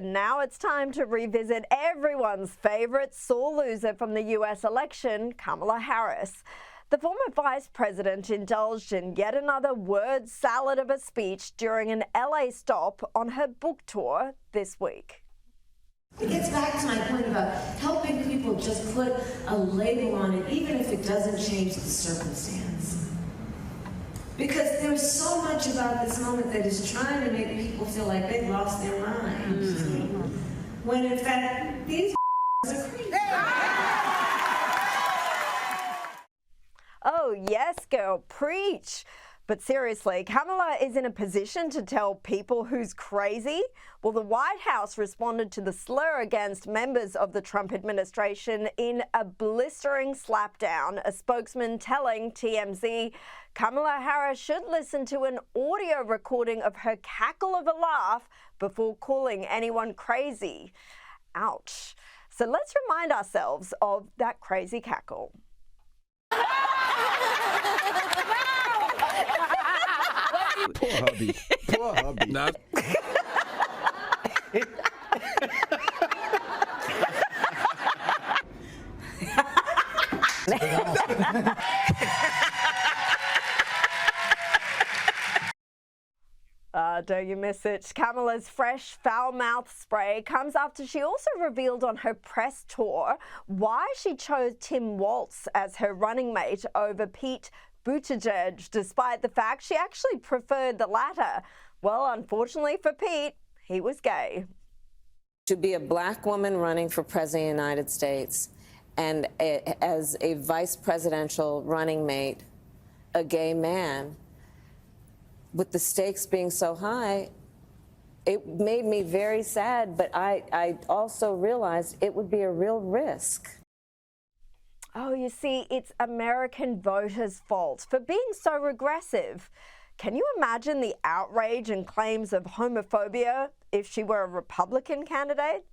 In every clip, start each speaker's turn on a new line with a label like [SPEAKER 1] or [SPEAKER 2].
[SPEAKER 1] Now it's time to revisit everyone's favorite sore loser from the US election, Kamala Harris. The former vice president indulged in yet another word salad of a speech during an LA stop on her book tour this week.
[SPEAKER 2] It gets back to my point about helping people just put a label on it, even if it doesn't change the circumstance. Because there's so much about this moment that is trying to make people feel like they've lost their minds. When in fact, these are crazy.
[SPEAKER 1] Oh, yes, girl, preach. But seriously, Kamala is in a position to tell people who's crazy? Well, the White House responded to the slur against members of the Trump administration in a blistering slapdown, a spokesman telling TMZ Kamala Harris should listen to an audio recording of her cackle of a laugh before calling anyone crazy. Ouch. So let's remind ourselves of that crazy cackle.
[SPEAKER 3] Poor hubby. Poor hubby. No.
[SPEAKER 1] Don't you miss it? Kamala's fresh foul-mouthed spray comes after she also revealed on her press tour why she chose Tim Walz as her running mate over Pete Buttigieg, despite the fact she actually preferred the latter. Well, unfortunately for Pete, he was gay.
[SPEAKER 4] To be a black woman running for president of the United States and as a vice presidential running mate, a gay man, with the stakes being so high, it made me very sad, but I also realized it would be a real risk.
[SPEAKER 1] Oh, you see, it's American voters' fault for being so regressive. Can you imagine the outrage and claims of homophobia if she were a Republican candidate?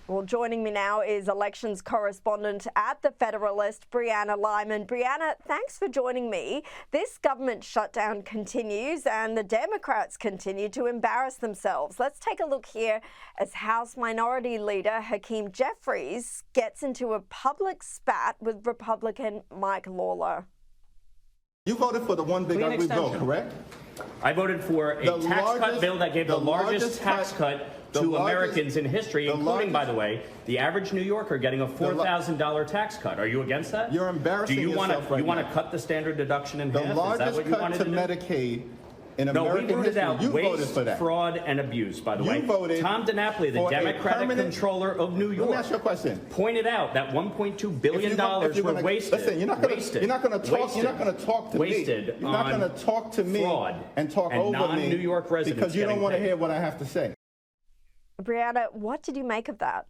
[SPEAKER 1] Well, joining me now is elections correspondent at The Federalist, Brianna Lyman. Brianna, thanks for joining me. This government shutdown continues and the Democrats continue to embarrass themselves. Let's take a look here as House Minority Leader Hakeem Jeffries gets into a public spat with Republican Mike Lawler.
[SPEAKER 3] You voted for the one big ugly bill, correct?
[SPEAKER 5] I voted for a tax cut bill that gave the largest tax cut to Americans in history, including, by the way, the average New Yorker getting a $4,000 tax cut. Are you against that?
[SPEAKER 3] You're embarrassing yourself right now.
[SPEAKER 5] You want to cut the standard deduction in half?
[SPEAKER 3] The largest cut to Medicaid in American history. You voted for that.
[SPEAKER 5] Fraud, and abuse, by the way.
[SPEAKER 3] You voted
[SPEAKER 5] Tom DiNapoli, the Democratic controller of New York,
[SPEAKER 3] let me ask you a question.
[SPEAKER 5] Pointed out that $1.2 billion were wasted.
[SPEAKER 3] Listen, you're not going to talk to me. You're not going to talk to me and talk over me
[SPEAKER 5] New York residents
[SPEAKER 3] because you don't want to hear what I have to say.
[SPEAKER 1] Brianna, what did you make of that?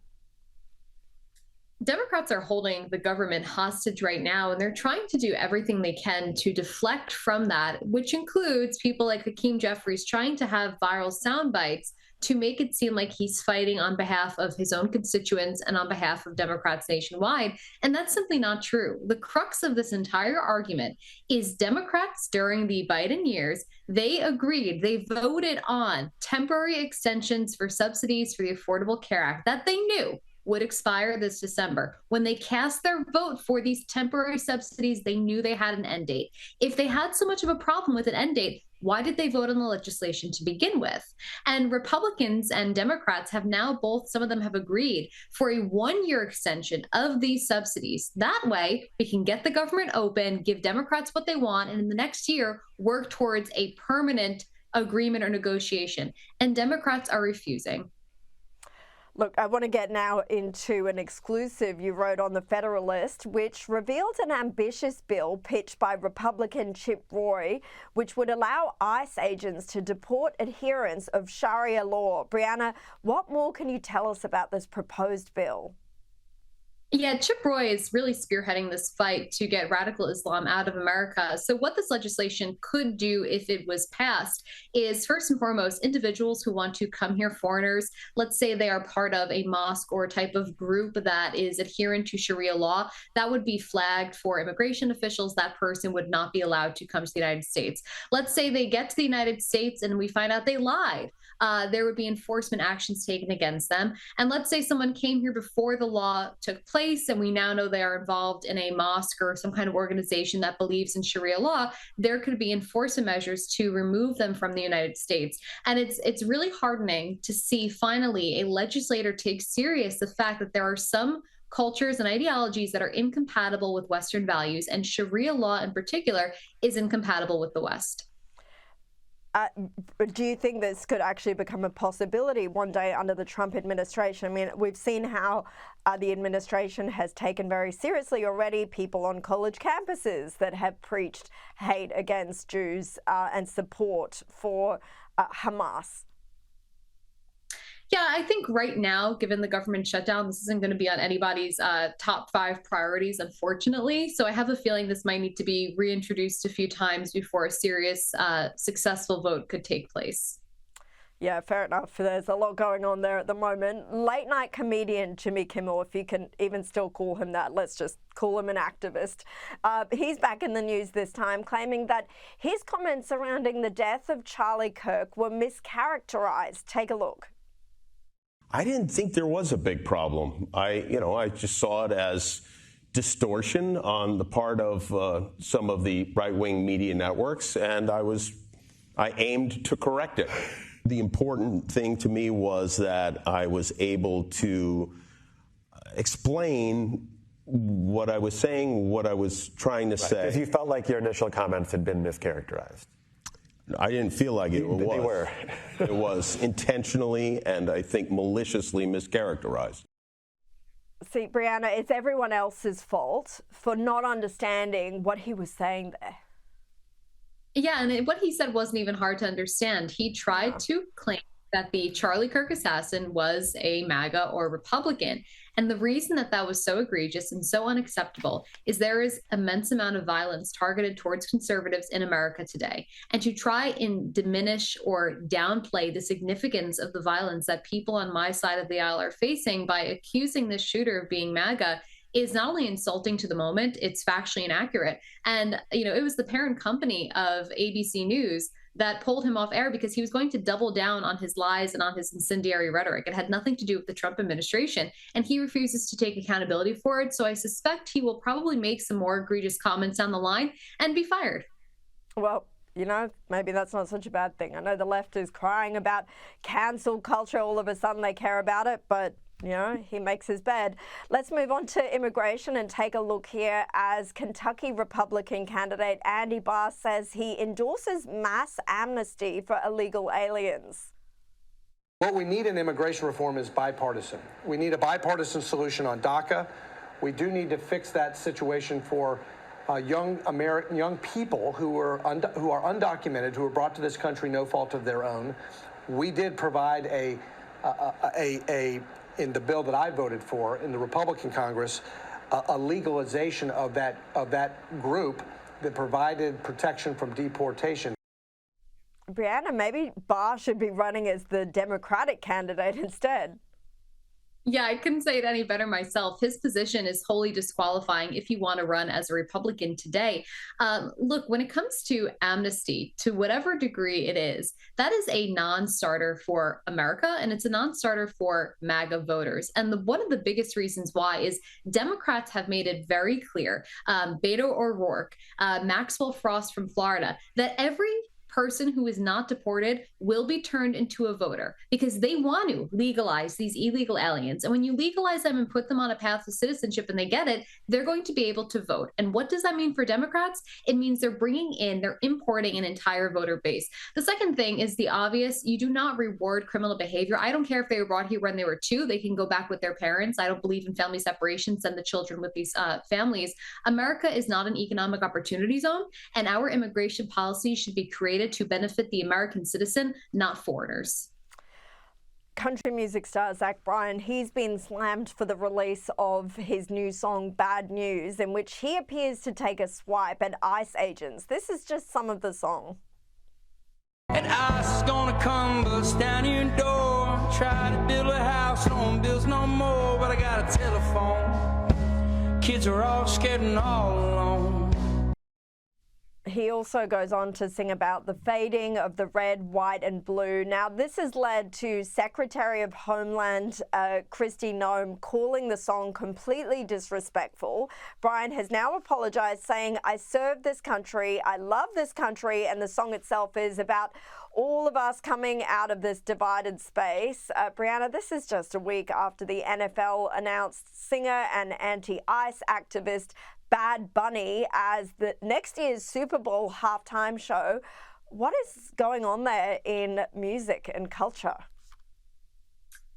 [SPEAKER 6] Democrats are holding the government hostage right now, and they're trying to do everything they can to deflect from that, which includes people like Hakeem Jeffries trying to have viral sound bites to make it seem like he's fighting on behalf of his own constituents and on behalf of Democrats nationwide. And that's simply not true. The crux of this entire argument is Democrats during the Biden years, they voted on temporary extensions for subsidies for the Affordable Care Act that they knew would expire this December. When they cast their vote for these temporary subsidies, they knew they had an end date. If they had so much of a problem with an end date, why did they vote on the legislation to begin with? And Republicans and Democrats have now some of them have agreed for a one-year extension of these subsidies. That way, we can get the government open, give Democrats what they want, and in the next year, work towards a permanent agreement or negotiation. And Democrats are refusing.
[SPEAKER 1] Look, I want to get now into an exclusive you wrote on The Federalist, which revealed an ambitious bill pitched by Republican Chip Roy, which would allow ICE agents to deport adherents of Sharia law. Brianna, what more can you tell us about this proposed bill?
[SPEAKER 6] Yeah, Chip Roy is really spearheading this fight to get radical Islam out of America. So, what this legislation could do if it was passed is, first and foremost, individuals who want to come here, foreigners, let's say they are part of a mosque or type of group that is adherent to Sharia law, that would be flagged for immigration officials. That person would not be allowed to come to the United States. Let's say they get to the United States and we find out they lied. There would be enforcement actions taken against them. And let's say someone came here before the law took place, and we now know they are involved in a mosque or some kind of organization that believes in Sharia law. There could be enforcement measures to remove them from the United States. And it's really heartening to see finally a legislator take serious the fact that there are some cultures and ideologies that are incompatible with Western values, and Sharia law in particular is incompatible with the West.
[SPEAKER 1] Do you think this could actually become a possibility one day under the Trump administration? I mean, we've seen how the administration has taken very seriously already people on college campuses that have preached hate against Jews and support for Hamas.
[SPEAKER 6] Yeah, I think right now, given the government shutdown, this isn't going to be on anybody's top 5 priorities, unfortunately. So I have a feeling this might need to be reintroduced a few times before a serious, successful vote could take place.
[SPEAKER 1] Yeah, fair enough. There's a lot going on there at the moment. Late night comedian Jimmy Kimmel, if you can even still call him that, let's just call him an activist. He's back in the news this time, claiming that his comments surrounding the death of Charlie Kirk were mischaracterized. Take a look.
[SPEAKER 7] I didn't think there was a big problem. I just saw it as distortion on the part of some of the right-wing media networks, and I aimed to correct it. The important thing to me was that I was able to explain what I was saying, what I was trying to say.
[SPEAKER 8] Because you felt like your initial comments had been mischaracterized.
[SPEAKER 7] I didn't feel like it was.
[SPEAKER 8] They were.
[SPEAKER 7] It was intentionally and I think maliciously mischaracterized.
[SPEAKER 1] See, Brianna, it's everyone else's fault for not understanding what he was saying there.
[SPEAKER 6] Yeah, and what he said wasn't even hard to understand. He tried to claim that the Charlie Kirk assassin was a MAGA or Republican. And the reason that that was so egregious and so unacceptable is there is immense amount of violence targeted towards conservatives in America today. And to try and diminish or downplay the significance of the violence that people on my side of the aisle are facing by accusing this shooter of being MAGA is not only insulting to the moment, it's factually inaccurate. And, it was the parent company of ABC News that pulled him off air because he was going to double down on his lies and on his incendiary rhetoric. It had nothing to do with the Trump administration, and he refuses to take accountability for it. So I suspect he will probably make some more egregious comments down the line and be fired.
[SPEAKER 1] Well, maybe that's not such a bad thing. I know the left is crying about cancel culture. All of a sudden they care about it, but he makes his bed. Let's move on to immigration and take a look here as Kentucky Republican candidate Andy Barr says he endorses mass amnesty for illegal aliens.
[SPEAKER 9] What we need in immigration reform is bipartisan. We need a bipartisan solution on DACA. We do need to fix that situation for young people who are undocumented, who were brought to this country no fault of their own. We did provide in the bill that I voted for in the Republican Congress, a legalization of that group that provided protection from deportation.
[SPEAKER 1] Brianna, maybe Barr should be running as the Democratic candidate instead.
[SPEAKER 6] Yeah, I couldn't say it any better myself. His position is wholly disqualifying if you want to run as a Republican today. Look, when it comes to amnesty, to whatever degree it is, that is a non-starter for America, and it's a non-starter for MAGA voters. And one of the biggest reasons why is Democrats have made it very clear, Beto O'Rourke, Maxwell Frost from Florida, that every person who is not deported will be turned into a voter because they want to legalize these illegal aliens. And when you legalize them and put them on a path to citizenship and they get it, they're going to be able to vote. And what does that mean for Democrats? It means they're importing an entire voter base. The second thing is the obvious. You do not reward criminal behavior. I don't care if they were brought here when they were 2, they can go back with their parents. I don't believe in family separation, send the children with these families. America is not an economic opportunity zone, and our immigration policy should be created to benefit the American citizen, not foreigners.
[SPEAKER 1] Country music star Zach Bryan, he's been slammed for the release of his new song Bad News, in which he appears to take a swipe at ICE agents. This is just some of the song.
[SPEAKER 10] And ICE is gonna come bust down your door. Try to build a house, no one builds no more. But I got a telephone. Kids are all scared and all alone.
[SPEAKER 1] He also goes on to sing about the fading of the red, white and blue. Now, this has led to Secretary of Homeland Kristi Noem calling the song completely disrespectful. Bryan has now apologized, saying, "I serve this country, I love this country," and the song itself is about all of us coming out of this divided space. Brianna, this is just a week after the NFL announced singer and anti-ICE activist Bad Bunny as the next year's Super Bowl halftime show. What is going on there in music and culture?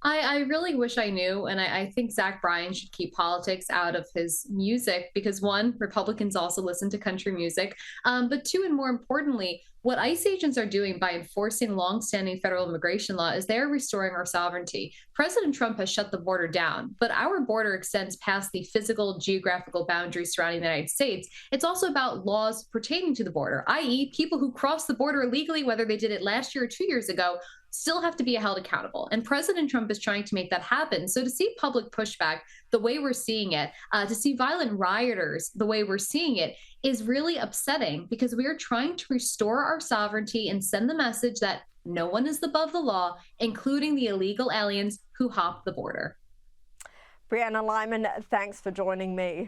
[SPEAKER 6] I really wish I knew, and I think Zach Bryan should keep politics out of his music because, one, Republicans also listen to country music, but two, and more importantly, what ICE agents are doing by enforcing longstanding federal immigration law is they're restoring our sovereignty. President Trump has shut the border down, but our border extends past the physical, geographical boundaries surrounding the United States. It's also about laws pertaining to the border, i.e. people who cross the border illegally, whether they did it last year or 2 years ago, still have to be held accountable. And President Trump is trying to make that happen. So to see public pushback the way we're seeing it, to see violent rioters the way we're seeing it, is really upsetting because we are trying to restore our sovereignty and send the message that no one is above the law, including the illegal aliens who hop the border.
[SPEAKER 1] Brianna Lyman, thanks for joining me.